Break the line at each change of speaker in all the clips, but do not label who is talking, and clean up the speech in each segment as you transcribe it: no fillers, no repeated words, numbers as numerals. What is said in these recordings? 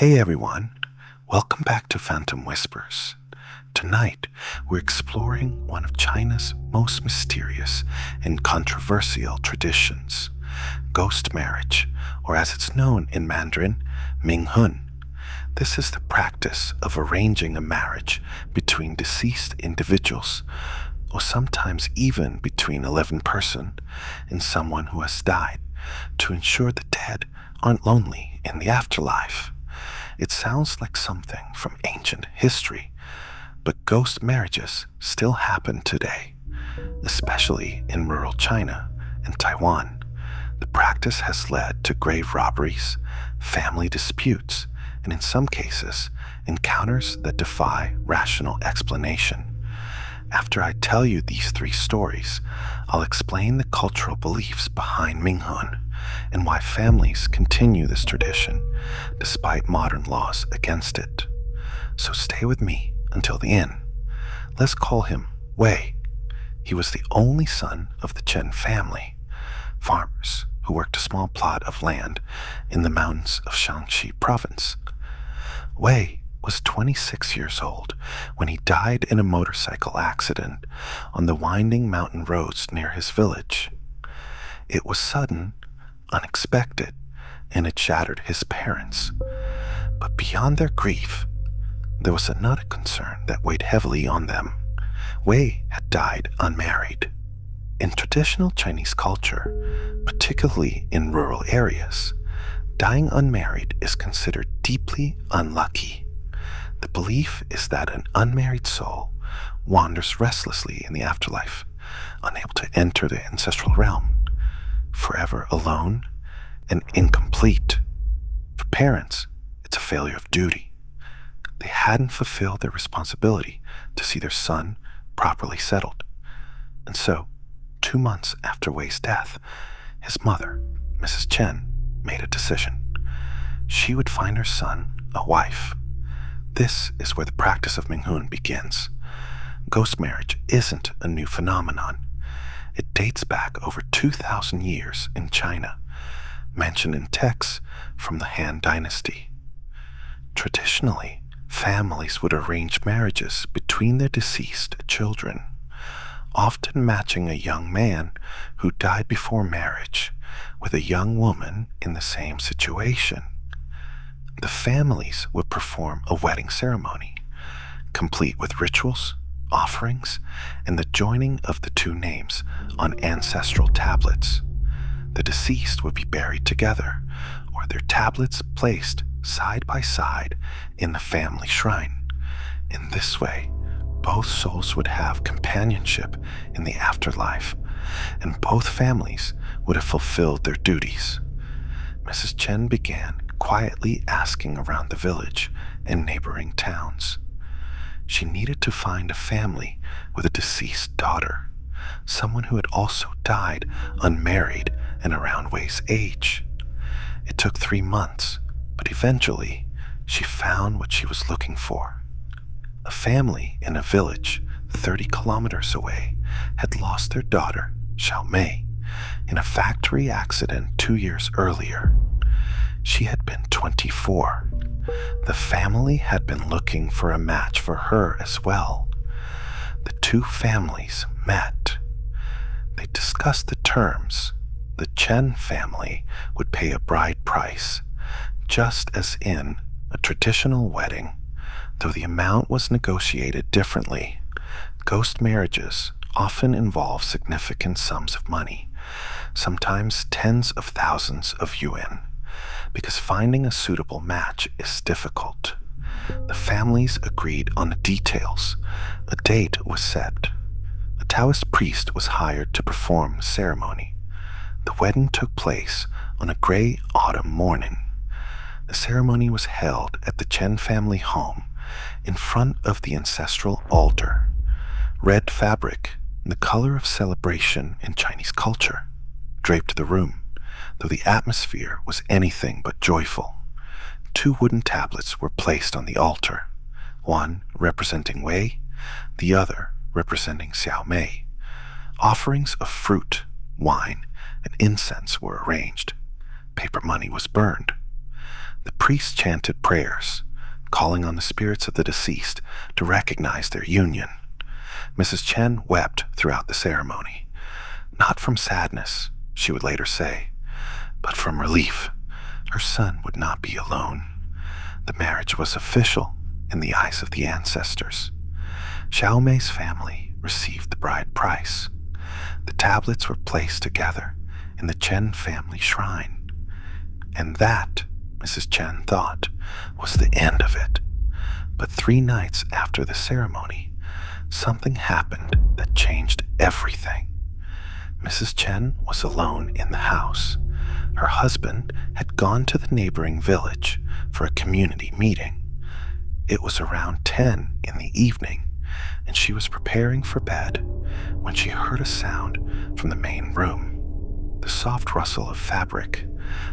Hey everyone, welcome back to Phantom Whispers. Tonight, we're exploring one of China's most mysterious and controversial traditions, ghost marriage, or as it's known in Mandarin, Minghun. This is the practice of arranging a marriage between deceased individuals, or sometimes even between a living person and someone who has died, to ensure the dead aren't lonely in the afterlife. It sounds like something from ancient history, but ghost marriages still happen today, especially in rural China and Taiwan. The practice has led to grave robberies, family disputes, and in some cases, encounters that defy rational explanation. After I tell you these three stories, I'll explain the cultural beliefs behind Minghun and why families continue this tradition despite modern laws against it. So stay with me until the end. Let's call him Wei. He was the only son of the Chen family, farmers who worked a small plot of land in the mountains of Shaanxi province. Wei was 26 years old when he died in a motorcycle accident on the winding mountain roads near his village. It was sudden, unexpected, and it shattered his parents. But beyond their grief, there was another concern that weighed heavily on them. Wei had died unmarried. In traditional Chinese culture, particularly in rural areas, dying unmarried is considered deeply unlucky. The belief is that an unmarried soul wanders restlessly in the afterlife, unable to enter the ancestral realm, forever alone and incomplete. For parents, it's a failure of duty. They hadn't fulfilled their responsibility to see their son properly settled. And so, 2 months after Wei's death, his mother, Mrs. Chen, made a decision. She would find her son a wife. This is where the practice of Minghun begins. Ghost marriage isn't a new phenomenon. It dates back over 2,000 years in China, mentioned in texts from the Han Dynasty. Traditionally, families would arrange marriages between their deceased children, often matching a young man who died before marriage with a young woman in the same situation. The families would perform a wedding ceremony, complete with rituals, offerings, and the joining of the two names on ancestral tablets. The deceased would be buried together, or their tablets placed side by side in the family shrine. In this way, both souls would have companionship in the afterlife, and both families would have fulfilled their duties. Mrs. Chen began quietly asking around the village and neighboring towns. She needed to find a family with a deceased daughter, someone who had also died unmarried and around Wei's age. It took 3 months, but eventually she found what she was looking for. A family in a village 30 kilometers away had lost their daughter, Xiao Mei, in a factory accident 2 years earlier. She had been 24. The family had been looking for a match for her as well. The two families met. They discussed the terms. The Chen family would pay a bride price, just as in a traditional wedding, though the amount was negotiated differently. Ghost marriages often involve significant sums of money, sometimes tens of thousands of yuan, because finding a suitable match is difficult. The families agreed on the details. A date was set. A Taoist priest was hired to perform the ceremony. The wedding took place on a gray autumn morning. The ceremony was held at the Chen family home in front of the ancestral altar. Red fabric, the color of celebration in Chinese culture, draped the room, though the atmosphere was anything but joyful. 2 wooden tablets were placed on the altar, one representing Wei, the other representing Xiao Mei. Offerings of fruit, wine, and incense were arranged. Paper money was burned. The priest chanted prayers, calling on the spirits of the deceased to recognize their union. Mrs. Chen wept throughout the ceremony, not from sadness, she would later say, but from relief. Her son would not be alone. The marriage was official in the eyes of the ancestors. Xiaomei's family received the bride price. The tablets were placed together in the Chen family shrine. And that, Mrs. Chen thought, was the end of it. But 3 nights after the ceremony, something happened that changed everything. Mrs. Chen was alone in the house. Her husband had gone to the neighboring village for a community meeting. It was around 10 in the evening, and she was preparing for bed when she heard a sound from the main room. The soft rustle of fabric,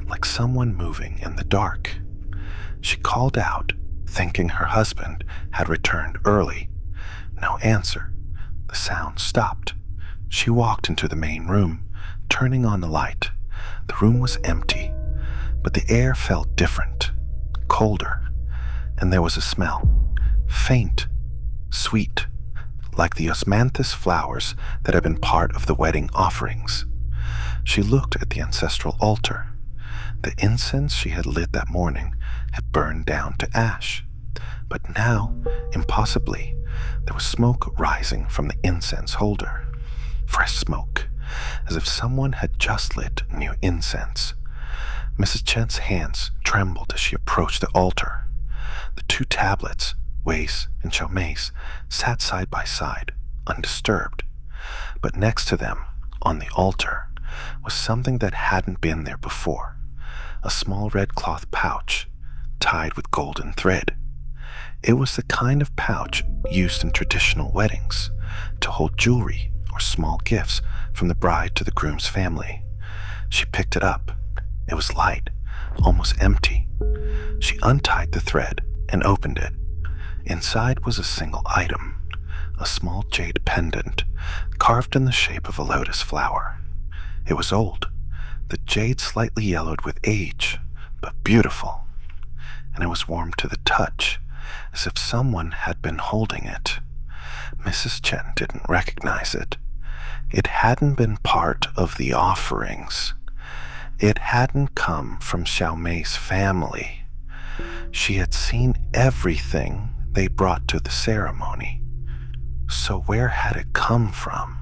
like someone moving in the dark. She called out, thinking her husband had returned early. No answer. The sound stopped. She walked into the main room, turning on the light. The room was empty, but the air felt different, colder, and there was a smell, faint, sweet, like the osmanthus flowers that had been part of the wedding offerings. She looked at the ancestral altar. The incense she had lit that morning had burned down to ash, but now, impossibly, there was smoke rising from the incense holder. Fresh smoke, as if someone had just lit new incense. Mrs. Chen's hands trembled as she approached the altar. The 2 tablets, Wei's and Xiaomei's, sat side by side, undisturbed. But next to them, on the altar, was something that hadn't been there before. A small red cloth pouch, tied with golden thread. It was the kind of pouch used in traditional weddings, to hold jewelry or small gifts from the bride to the groom's family. She picked it up. It was light, almost empty. She untied the thread and opened it. Inside was a single item, a small jade pendant, carved in the shape of a lotus flower. It was old, the jade slightly yellowed with age, but beautiful, and it was warm to the touch, as if someone had been holding it. Mrs. Chen didn't recognize it. It hadn't been part of the offerings. It hadn't come from Xiaomei's family. She had seen everything they brought to the ceremony. So where had it come from?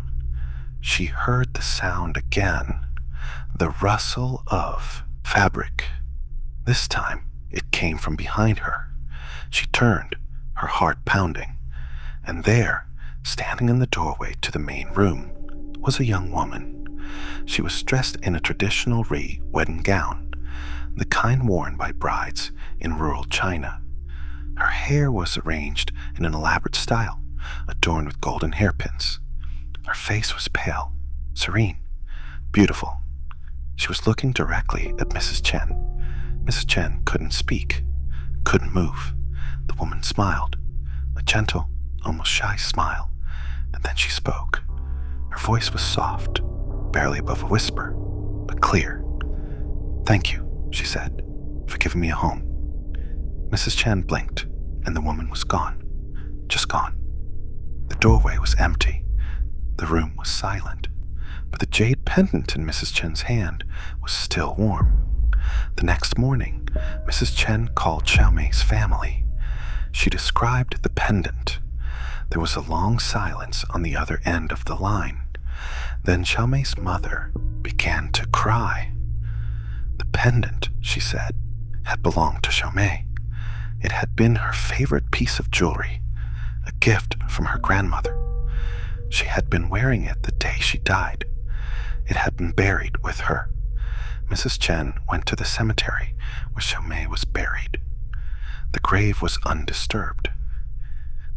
She heard the sound again, the rustle of fabric. This time it came from behind her. She turned, her heart pounding, and there, standing in the doorway to the main room, was a young woman. She was dressed in a traditional Ri wedding gown, the kind worn by brides in rural China. Her hair was arranged in an elaborate style, adorned with golden hairpins. Her face was pale, serene, beautiful. She was looking directly at Mrs. Chen. Mrs. Chen couldn't speak, couldn't move. The woman smiled, a gentle, almost shy smile, and then she spoke. Her voice was soft, barely above a whisper, but clear. "Thank you," she said, "for giving me a home." Mrs. Chen blinked, and the woman was gone, just gone. The doorway was empty. The room was silent, but the jade pendant in Mrs. Chen's hand was still warm. The next morning, Mrs. Chen called Xiaomei's family. She described the pendant. There was a long silence on the other end of the line. Then Xiaomei's mother began to cry. The pendant, she said, had belonged to Xiaomei. It had been her favorite piece of jewelry, a gift from her grandmother. She had been wearing it the day she died. It had been buried with her. Mrs. Chen went to the cemetery where Xiaomei was buried. The grave was undisturbed.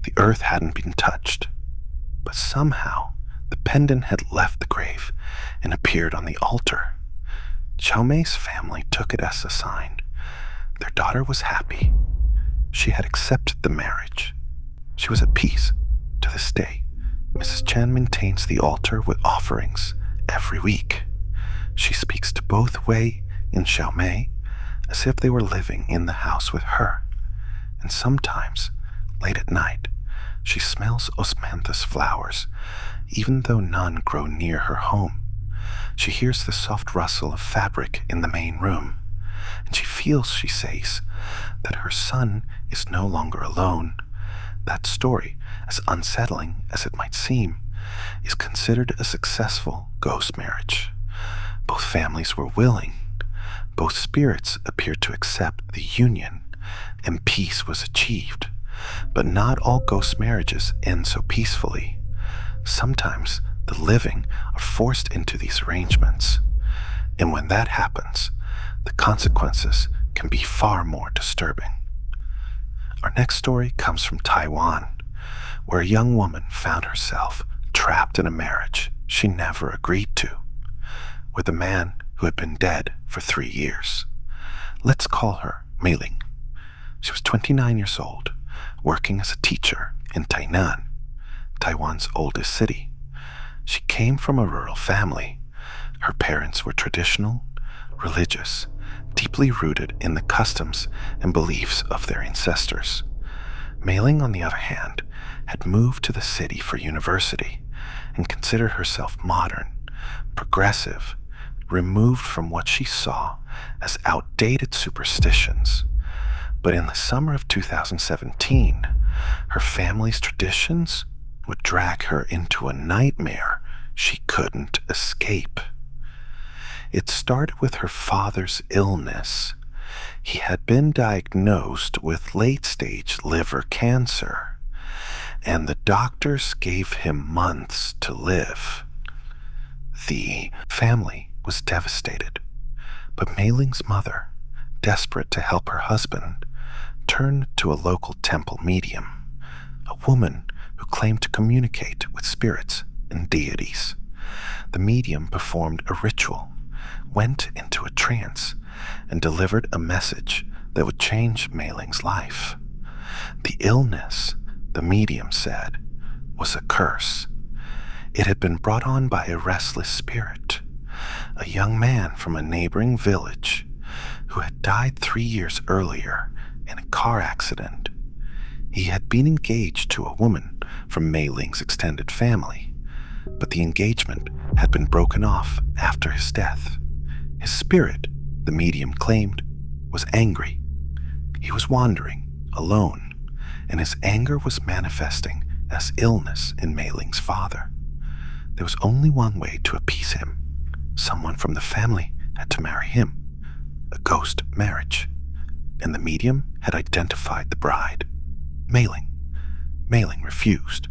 The earth hadn't been touched, but somehow the pendant had left the grave and appeared on the altar. Xiaomei's family took it as a sign. Their daughter was happy. She had accepted the marriage. She was at peace to this day. Mrs. Chen maintains the altar with offerings every week. She speaks to both Wei in Xiaomei as if they were living in the house with her. And sometimes, late at night, she smells osmanthus flowers, even though none grow near her home. She hears the soft rustle of fabric in the main room, and she feels, she says, that her son is no longer alone. That story, as unsettling as it might seem, is considered a successful ghost marriage. Both families were willing. Both spirits appeared to accept the union, and peace was achieved. But not all ghost marriages end so peacefully. Sometimes the living are forced into these arrangements, and when that happens, the consequences can be far more disturbing. Our next story comes from Taiwan, where a young woman found herself trapped in a marriage she never agreed to, with a man who had been dead for 3 years. Let's call her Meiling. She was 29 years old, working as a teacher in Tainan, Taiwan's oldest city. She came from a rural family. Her parents were traditional, religious, deeply rooted in the customs and beliefs of their ancestors. Meiling, on the other hand, had moved to the city for university and considered herself modern, progressive, removed from what she saw as outdated superstitions. But in the summer of 2017, her family's traditions would drag her into a nightmare she couldn't escape. It started with her father's illness. He had been diagnosed with late-stage liver cancer, and the doctors gave him months to live. The family was devastated, but Meiling's mother, desperate to help her husband, turned to a local temple medium, a woman who claimed to communicate with spirits and deities. The medium performed a ritual, went into a trance, and delivered a message that would change Meiling's life. The illness, the medium said, was a curse. It had been brought on by a restless spirit, a young man from a neighboring village who had died 3 years earlier in a car accident. He had been engaged to a woman from Meiling's extended family, but the engagement had been broken off after his death. His spirit, the medium claimed, was angry. He was wandering, alone, and his anger was manifesting as illness in Meiling's father. There was only one way to appease him. Someone from the family had to marry him, a ghost marriage, and the medium had identified the bride, Meiling. Meiling refused.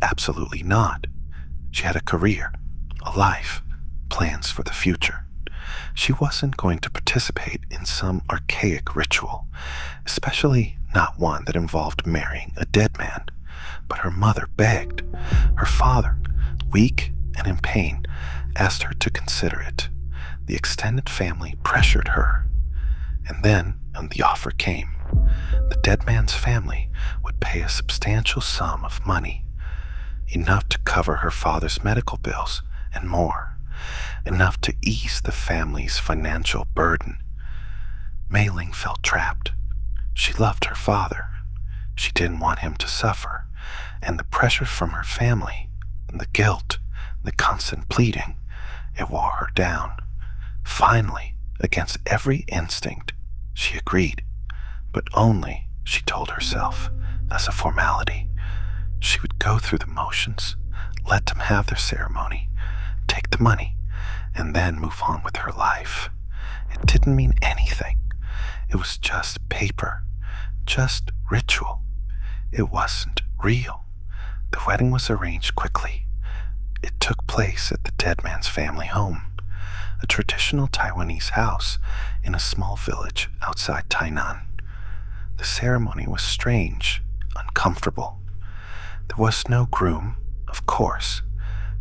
Absolutely not. She had a career, a life, plans for the future. She wasn't going to participate in some archaic ritual, especially not one that involved marrying a dead man. But her mother begged. Her father, weak and in pain, asked her to consider it. The extended family pressured her. And then the offer came. The dead man's family would pay a substantial sum of money, enough to cover her father's medical bills and more, enough to ease the family's financial burden. Meiling felt trapped. She loved her father. She didn't want him to suffer, and the pressure from her family, and the guilt, the constant pleading, it wore her down. Finally, against every instinct, she agreed, but only, she told herself, as a formality. She would go through the motions, let them have their ceremony, take the money, and then move on with her life. It didn't mean anything. It was just paper, just ritual. It wasn't real. The wedding was arranged quickly. It took place at the dead man's family home, a traditional Taiwanese house in a small village outside Tainan. The ceremony was strange, uncomfortable. There was no groom, of course,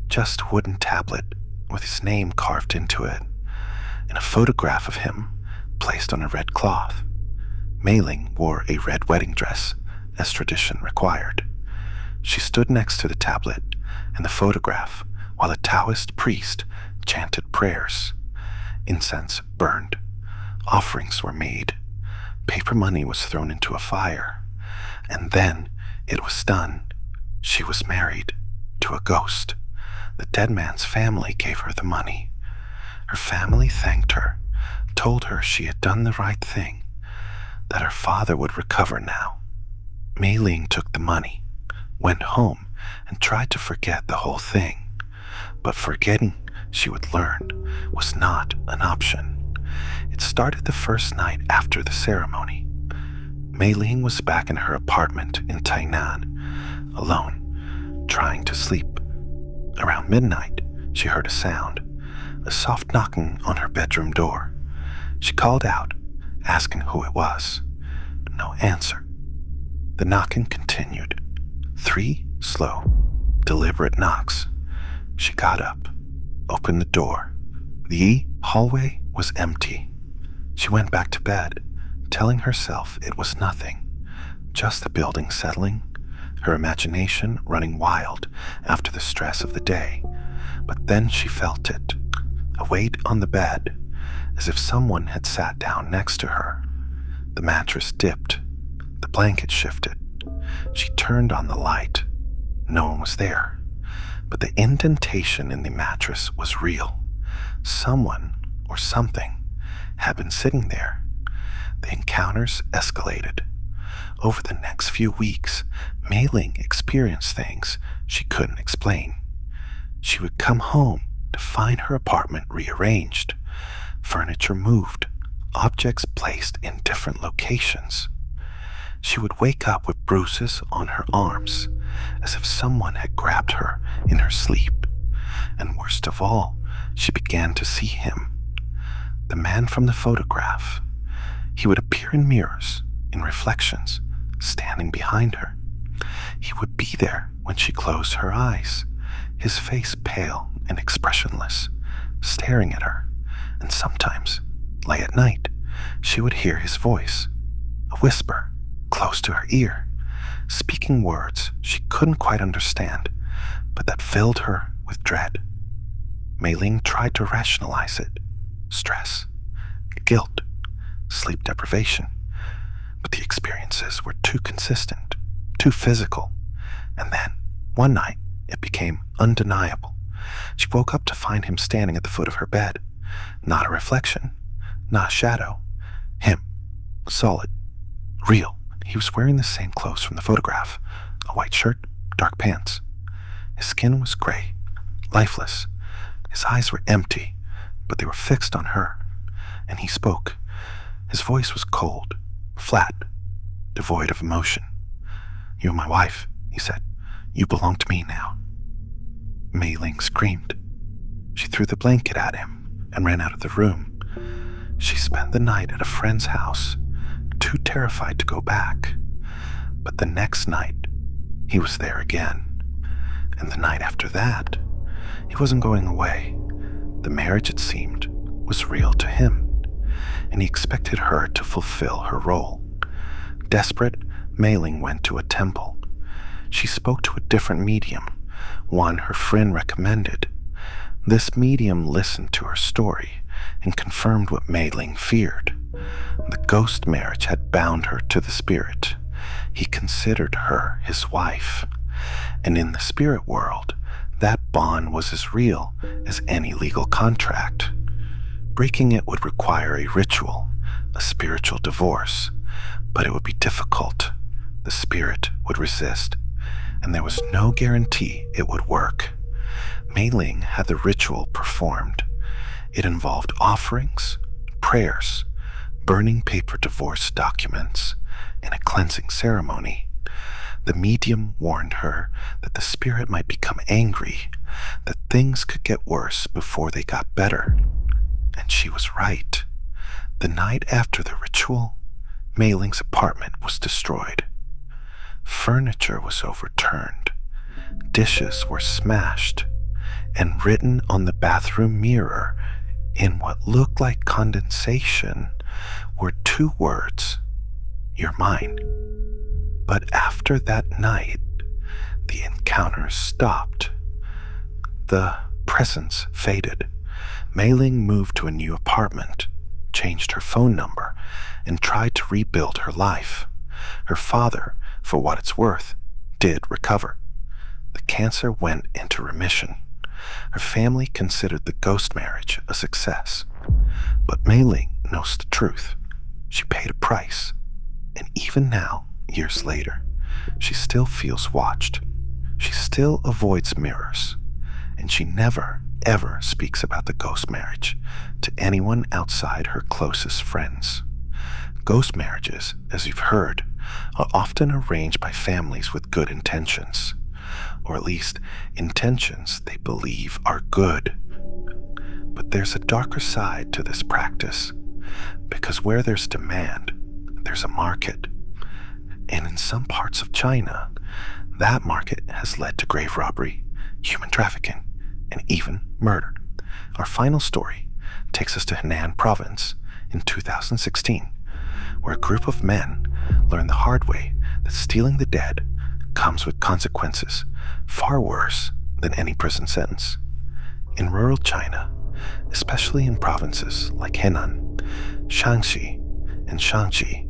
just a wooden tablet with his name carved into it, and a photograph of him placed on a red cloth. Meiling wore a red wedding dress, as tradition required. She stood next to the tablet and the photograph while a Taoist priest chanted prayers. Incense burned. Offerings were made. Paper money was thrown into a fire. And then it was done. She was married to a ghost. The dead man's family gave her the money. Her family thanked her, told her she had done the right thing, that her father would recover now. Mei Ling took the money, went home, and tried to forget the whole thing. But forgetting, she would learn, was not an option. It started the first night after the ceremony. Mei Ling was back in her apartment in Tainan, alone, trying to sleep. Around midnight, she heard a sound, a soft knocking on her bedroom door. She called out, asking who it was. No answer. The knocking continued. 3 slow, deliberate knocks. She got up, opened the door. The hallway was empty. She went back to bed, telling herself it was nothing, just the building settling, her imagination running wild after the stress of the day. But then she felt it, a weight on the bed, as if someone had sat down next to her. The mattress dipped, the blanket shifted. She turned on the light. No one was there, but the indentation in the mattress was real. Someone or something had been sitting there. The encounters escalated. Over the next few weeks, Mei Ling experienced things she couldn't explain. She would come home to find her apartment rearranged, furniture moved, objects placed in different locations. She would wake up with bruises on her arms, as if someone had grabbed her in her sleep. And worst of all, she began to see him, the man from the photograph. He would appear in mirrors, in reflections, standing behind her. He would be there when she closed her eyes, his face pale and expressionless, staring at her. And sometimes, late at night, she would hear his voice, a whisper, close to her ear, speaking words she couldn't quite understand, but that filled her with dread. Mei Ling tried to rationalize it. Stress, guilt, sleep deprivation. But the experiences were too consistent, too physical. And then, one night, it became undeniable. She woke up to find him standing at the foot of her bed. Not a reflection, not a shadow. Him, solid, real. He was wearing the same clothes from the photograph, a white shirt, dark pants. His skin was gray, lifeless. His eyes were empty, but they were fixed on her. And he spoke. His voice was cold, flat, devoid of emotion. "You're my wife," he said. "You belong to me now." Mei Ling screamed. She threw the blanket at him and ran out of the room. She spent the night at a friend's house, too terrified to go back. But the next night, he was there again. And the night after that, he wasn't going away. The marriage, it seemed, was real to him, and he expected her to fulfill her role. Desperate, Mei Ling went to a temple. She spoke to a different medium, one her friend recommended. This medium listened to her story and confirmed what Mei Ling feared. The ghost marriage had bound her to the spirit. He considered her his wife. And in the spirit world, that bond was as real as any legal contract. Breaking it would require a ritual, a spiritual divorce, but it would be difficult. The spirit would resist, and there was no guarantee it would work. Mei Ling had the ritual performed. It involved offerings, prayers, burning paper divorce documents, and a cleansing ceremony. The medium warned her that the spirit might become angry, that things could get worse before they got better. And she was right. The night after the ritual, Mei Ling's apartment was destroyed. Furniture was overturned. Dishes were smashed. And written on the bathroom mirror, in what looked like condensation, were 2 words: "You're mine." But after that night, the encounters stopped. The presence faded. Mei Ling moved to a new apartment, changed her phone number, and tried to rebuild her life. Her father, for what it's worth, did recover. The cancer went into remission. Her family considered the ghost marriage a success. But Mei Ling knows the truth. She paid a price. And even now, years later, she still feels watched. She still avoids mirrors. And she never, ever speaks about the ghost marriage to anyone outside her closest friends. Ghost marriages, as you've heard, are often arranged by families with good intentions, or at least intentions they believe are good. But there's a darker side to this practice, because where there's demand, there's a market. And in some parts of China, that market has led to grave robbery, human trafficking, and even murder. Our final story takes us to Henan province in 2016, where a group of men learn the hard way that stealing the dead comes with consequences far worse than any prison sentence. In rural China, especially in provinces like Henan, Shaanxi, and Shanxi,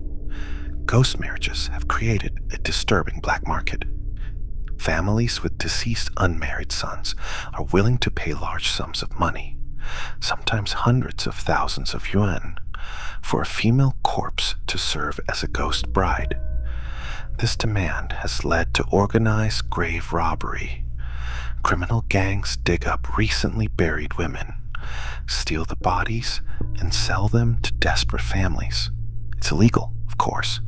ghost marriages have created a disturbing black market. Families with deceased unmarried sons are willing to pay large sums of money, sometimes hundreds of thousands of yuan, for a female corpse to serve as a ghost bride. This demand has led to organized grave robbery. Criminal gangs dig up recently buried women, steal the bodies, and sell them to desperate families. It's illegal, of course,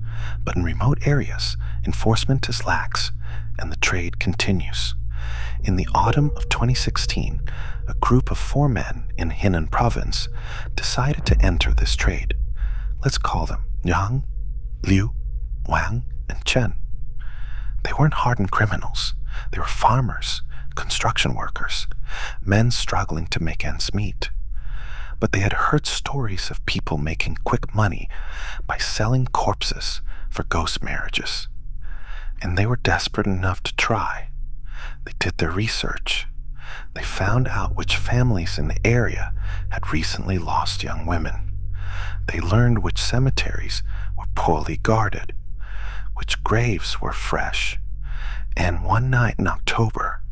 but in remote areas, enforcement is lax, and the trade continues. In the autumn of 2016, a group of 4 men in Henan province decided to enter this trade. Let's call them Yang, Liu, Wang, and Chen. They weren't hardened criminals. They were farmers, construction workers, men struggling to make ends meet. But they had heard stories of people making quick money by selling corpses for ghost marriages. And they were desperate enough to try. They did their research. They found out which families in the area had recently lost young women. They learned which cemeteries were poorly guarded, which graves were fresh. And one night in October,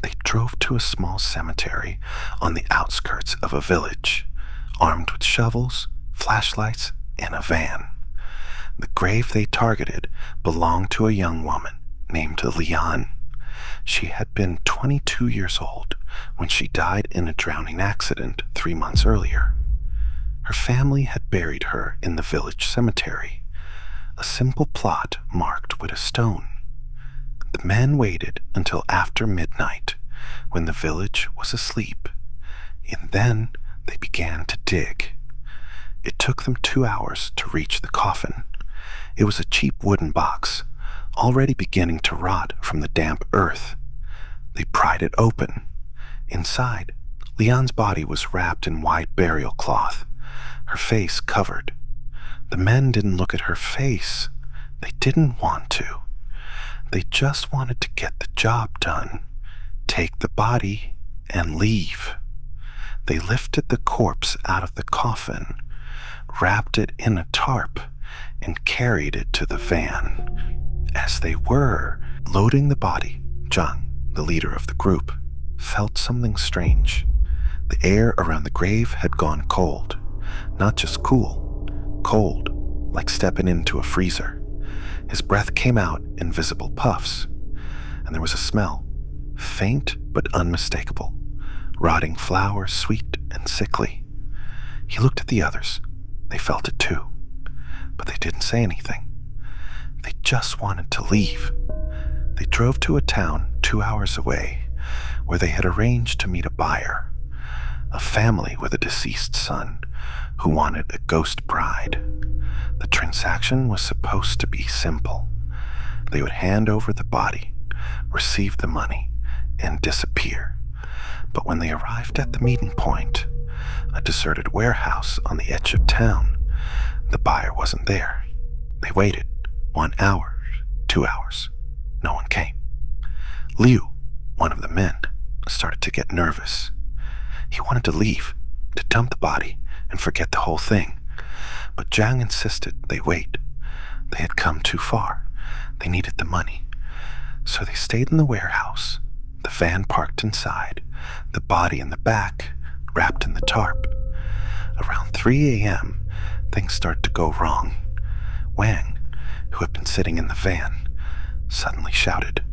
they drove to a small cemetery on the outskirts of a village, armed with shovels, flashlights, and a van. The grave they targeted belonged to a young woman named Lian. She had been 22 years old when she died in a drowning accident 3 months earlier. Her family had buried her in the village cemetery, a simple plot marked with a stone. The men waited until after midnight, when the village was asleep, and then they began to dig. It took them 2 hours to reach the coffin. It was a cheap wooden box, already beginning to rot from the damp earth. They pried it open. Inside, Lian's body was wrapped in white burial cloth, her face covered. The men didn't look at her face. They didn't want to. They just wanted to get the job done, take the body, and leave. They lifted the corpse out of the coffin, wrapped it in a tarp, and carried it to the van. As they were loading the body, Zhang, the leader of the group, felt something strange. The air around the grave had gone cold. Not just cool, cold, like stepping into a freezer. His breath came out in visible puffs, and there was a smell, faint but unmistakable, rotting flowers, sweet and sickly. He looked at the others. They felt it too, but they didn't say anything. They just wanted to leave. They drove to a town 2 hours away, where they had arranged to meet a buyer, a family with a deceased son who wanted a ghost bride. The transaction was supposed to be simple. They would hand over the body, receive the money, and disappear. But when they arrived at the meeting point, a deserted warehouse on the edge of town, the buyer wasn't there. They waited 1 hour, 2 hours. No one came. Liu, one of the men, started to get nervous. He wanted to leave, to dump the body and forget the whole thing. but Zhang insisted they wait. They had come too far. They needed the money. So they stayed in the warehouse, the van parked inside, the body in the back, wrapped in the tarp. Around 3 a.m., things started to go wrong. Wang, who had been sitting in the van, suddenly shouted.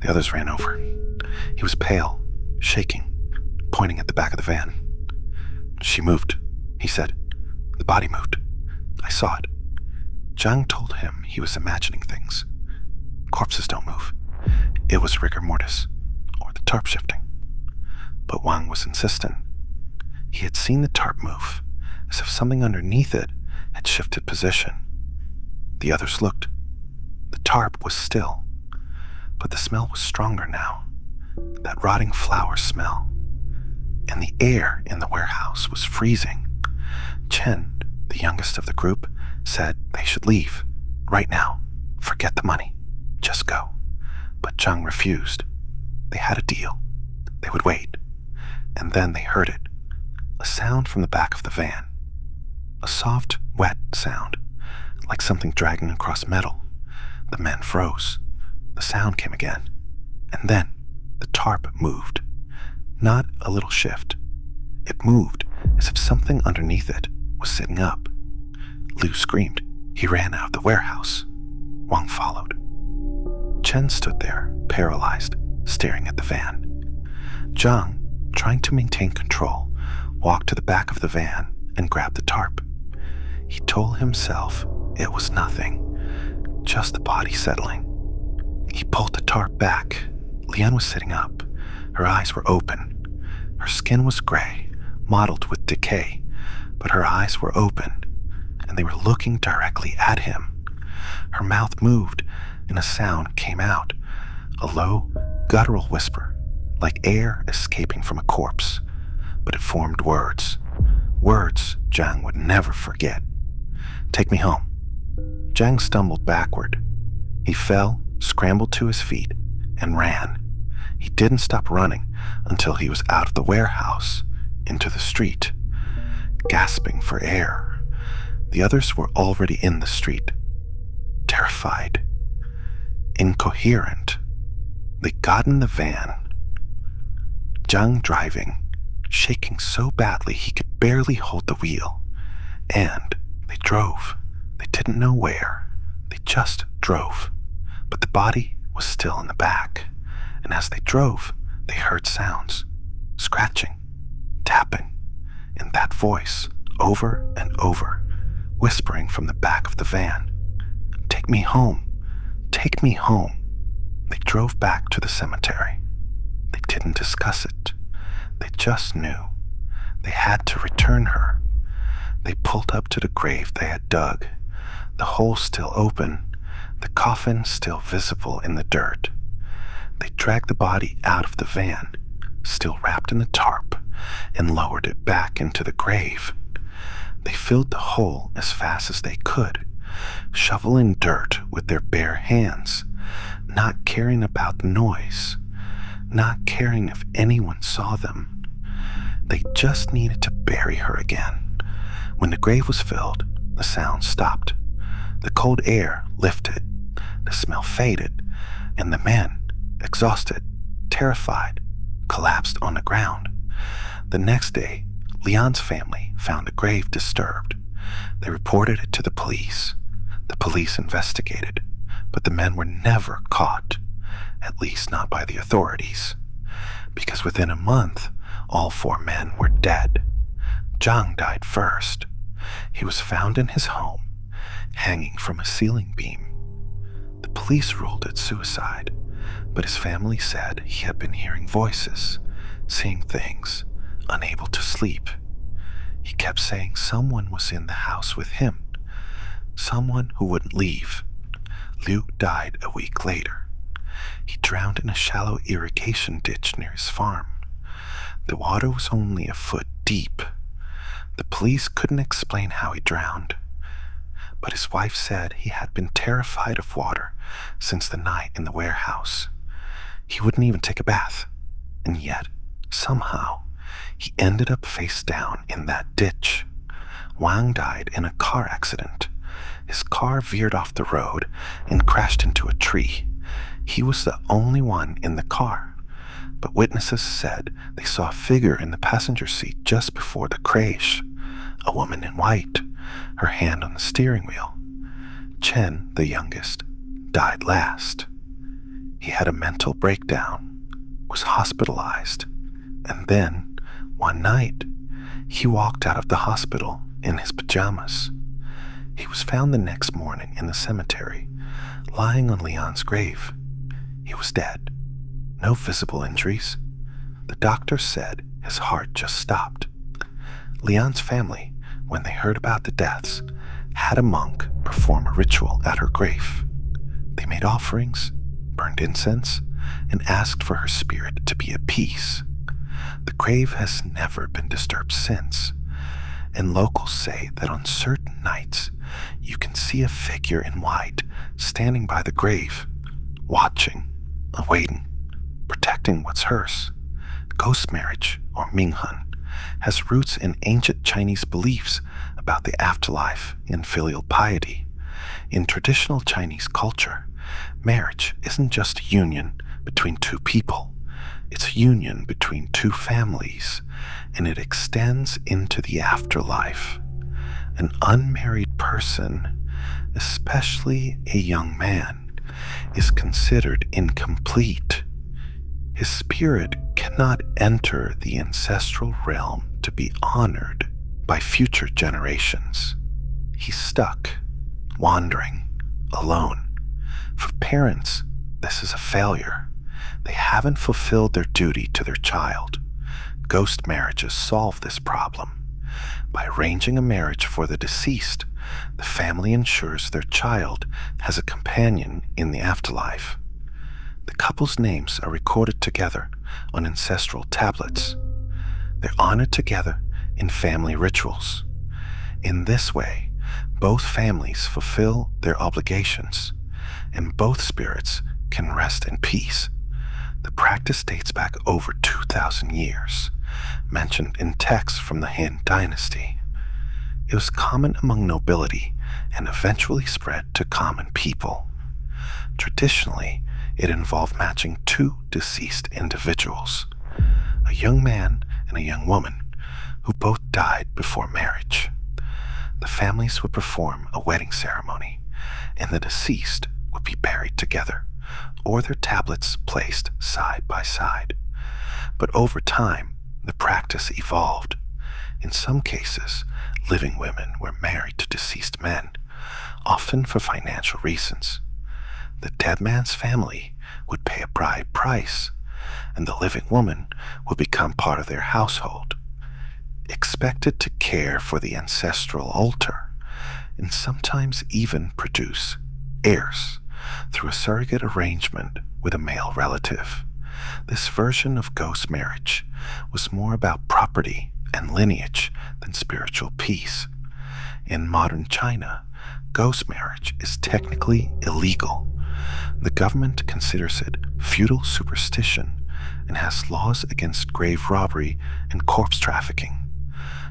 The others ran over. He was pale, shaking, pointing at the back of the van. She moved, he said. The body moved. I saw it. Zhang told him he was imagining things. Corpses don't move. It was rigor mortis, or the tarp shifting. But Wang was insistent. He had seen the tarp move, as if something underneath it had shifted position. The others looked. The tarp was still, but the smell was stronger now, that rotting flower smell. And the air in the warehouse was freezing. Chen, the youngest of the group, said they should leave, right now. Forget the money. Just go. But Zhang refused. They had a deal. They would wait. And then they heard it. A sound from the back of the van. A soft, wet sound, like something dragging across metal. The men froze. The sound came again. And then the tarp moved. Not a little shift. It moved as if something underneath it was sitting up. Liu screamed. He ran out of the warehouse. Wang followed. Chen stood there, paralyzed, staring at the van. Zhang, trying to maintain control, walked to the back of the van and grabbed the tarp. He told himself it was nothing, just the body settling. He pulled the tarp back. Lian was sitting up. Her eyes were open. Her skin was gray, mottled with decay, but her eyes were open, and they were looking directly at him. Her mouth moved, and a sound came out, a low, guttural whisper, like air escaping from a corpse, but it formed words. Words Zhang would never forget. Take me home. Zhang stumbled backward. He fell, scrambled to his feet, and ran. He didn't stop running until he was out of the warehouse, into the street, gasping for air. The others were already in the street, terrified, incoherent. They got in the van. Zhang driving, shaking so badly he could barely hold the wheel. And they drove. They didn't know where. They just drove. But the body was still in the back. And as they drove, they heard sounds, scratching, tapping, and that voice, over and over, whispering from the back of the van. Take me home. Take me home. They drove back to the cemetery. They didn't discuss it. They just knew. They had to return her. They pulled up to the grave they had dug, the hole still open, the coffin still visible in the dirt. They dragged the body out of the van, still wrapped in the tarp, and lowered it back into the grave. They filled the hole as fast as they could, shoveling dirt with their bare hands, not caring about the noise, not caring if anyone saw them. They just needed to bury her again. When the grave was filled, the sound stopped. The cold air lifted, the smell faded, and the men, exhausted, terrified, collapsed on the ground. The next day, Lian's family found the grave disturbed. They reported it to the police. The police investigated, but the men were never caught, at least not by the authorities, because within a month, all 4 men were dead. Zhang died first. He was found in his home, hanging from a ceiling beam. The police ruled it suicide, but his family said he had been hearing voices, seeing things, unable to sleep. He kept saying someone was in the house with him, someone who wouldn't leave. Liu died a week later. He drowned in a shallow irrigation ditch near his farm. The water was only a foot deep. The police couldn't explain how he drowned, but his wife said he had been terrified of water since the night in the warehouse. He wouldn't even take a bath, and yet, somehow, he ended up face down in that ditch. Wang died in a car accident. His car veered off the road and crashed into a tree. He was the only one in the car, but witnesses said they saw a figure in the passenger seat just before the crash, a woman in white, her hand on the steering wheel. Chen, the youngest, died last. He had a mental breakdown, was hospitalized, and then, one night, he walked out of the hospital in his pajamas. He was found the next morning in the cemetery, lying on Lian's grave. He was dead. No visible injuries. The doctor said his heart just stopped. Lian's family, when they heard about the deaths, had a monk perform a ritual at her grave. They made offerings, burned incense, and asked for her spirit to be at peace. The grave has never been disturbed since, and locals say that on certain nights you can see a figure in white standing by the grave, watching, awaiting, protecting what's hers. Ghost marriage, or Minghun, has roots in ancient Chinese beliefs about the afterlife and filial piety. In traditional Chinese culture, marriage isn't just a union between two people. It's a union between two families, and it extends into the afterlife. An unmarried person, especially a young man, is considered incomplete. His spirit cannot enter the ancestral realm to be honored by future generations. He's stuck, wandering, alone. For parents, this is a failure. They haven't fulfilled their duty to their child. Ghost marriages solve this problem. By arranging a marriage for the deceased, the family ensures their child has a companion in the afterlife. The couple's names are recorded together on ancestral tablets. They're honored together in family rituals. In this way, both families fulfill their obligations, and both spirits can rest in peace. The practice dates back over 2,000 years, mentioned in texts from the Han Dynasty. It was common among nobility and eventually spread to common people. Traditionally, it involved matching two deceased individuals, a young man and a young woman, who both died before marriage. The families would perform a wedding ceremony, and the deceased would be buried together, or their tablets placed side by side. But over time, the practice evolved. In some cases, living women were married to deceased men, often for financial reasons. The dead man's family would pay a bride price, and the living woman would become part of their household, expected to care for the ancestral altar, and sometimes even produce heirs through a surrogate arrangement with a male relative. This version of ghost marriage was more about property and lineage than spiritual peace. In modern China, ghost marriage is technically illegal. The government considers it feudal superstition and has laws against grave robbery and corpse trafficking.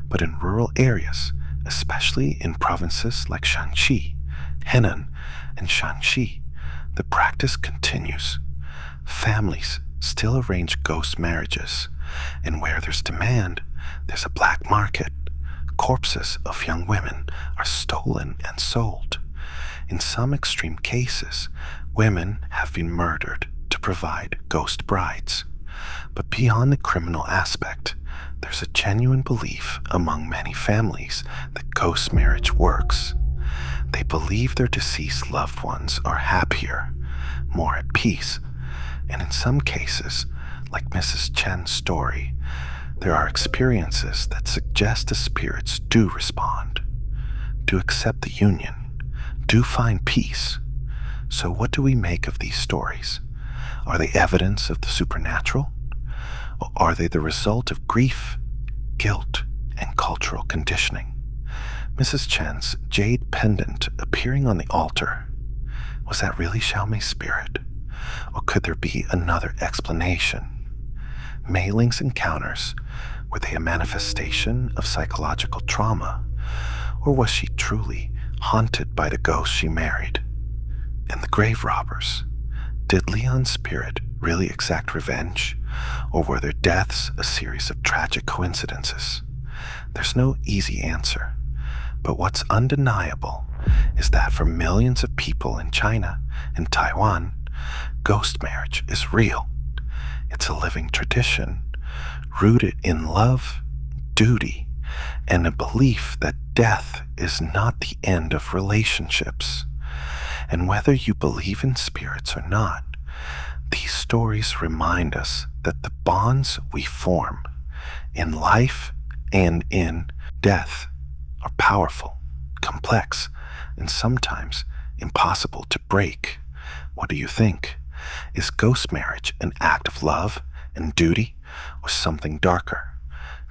But in rural areas, especially in provinces like Shanxi, Henan, and Shanxi, the practice continues. Families still arrange ghost marriages, and where there's demand, there's a black market. Corpses of young women are stolen and sold. In some extreme cases, women have been murdered to provide ghost brides. But beyond the criminal aspect, there's a genuine belief among many families that ghost marriage works. They believe their deceased loved ones are happier, more at peace, and in some cases, like Mrs. Chen's story, there are experiences that suggest the spirits do respond, do accept the union, do find peace. So what do we make of these stories? Are they evidence of the supernatural? Or are they the result of grief, guilt, and cultural conditioning? Mrs. Chen's jade pendant appearing on the altar, was that really Xiaomei's spirit? Or could there be another explanation? Mei Ling's encounters, were they a manifestation of psychological trauma? Or was she truly haunted by the ghost she married? And the grave robbers, did Leon's spirit really exact revenge, or were their deaths a series of tragic coincidences? There's no easy answer, but what's undeniable is that for millions of people in China and Taiwan, ghost marriage is real. It's a living tradition rooted in love, duty, and a belief that death is not the end of relationships. And whether you believe in spirits or not, these stories remind us that the bonds we form in life and in death are powerful, complex, and sometimes impossible to break. What do you think? Is ghost marriage an act of love and duty, or something darker?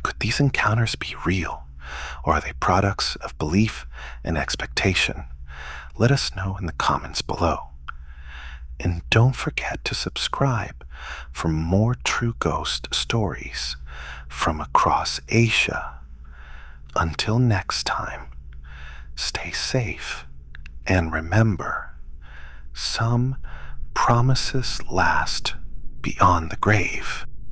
Could these encounters be real, or are they products of belief and expectation? Let us know in the comments below. And don't forget to subscribe for more true ghost stories from across Asia. Until next time, stay safe and remember, some promises last beyond the grave.